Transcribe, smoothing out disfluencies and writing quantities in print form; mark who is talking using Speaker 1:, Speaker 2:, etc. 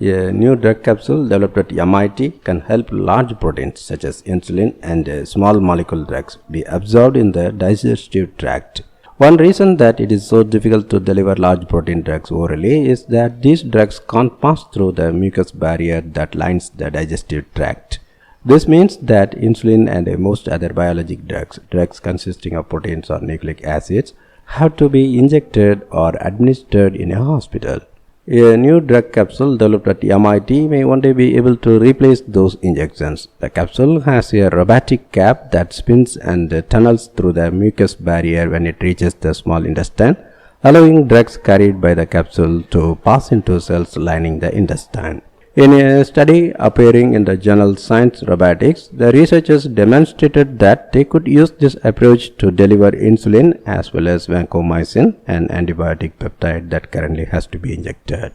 Speaker 1: A new drug capsule developed at MIT can help large proteins such as insulin and small molecule drugs be absorbed in the digestive tract. One reason that it is so difficult to deliver large protein drugs orally is that these drugs can't pass through the mucous barrier that lines the digestive tract. This means that insulin and most other biologic drugs consisting of proteins or nucleic acids, have to be injected or administered in a hospital. A new drug capsule developed at MIT may one day be able to replace those injections. The capsule has a robotic cap that spins and tunnels through the mucous barrier when it reaches the small intestine, allowing drugs carried by the capsule to pass into cells lining the intestine. In a study appearing in the journal Science Robotics, the researchers demonstrated that they could use this approach to deliver insulin as well as vancomycin, an antibiotic peptide that currently has to be injected.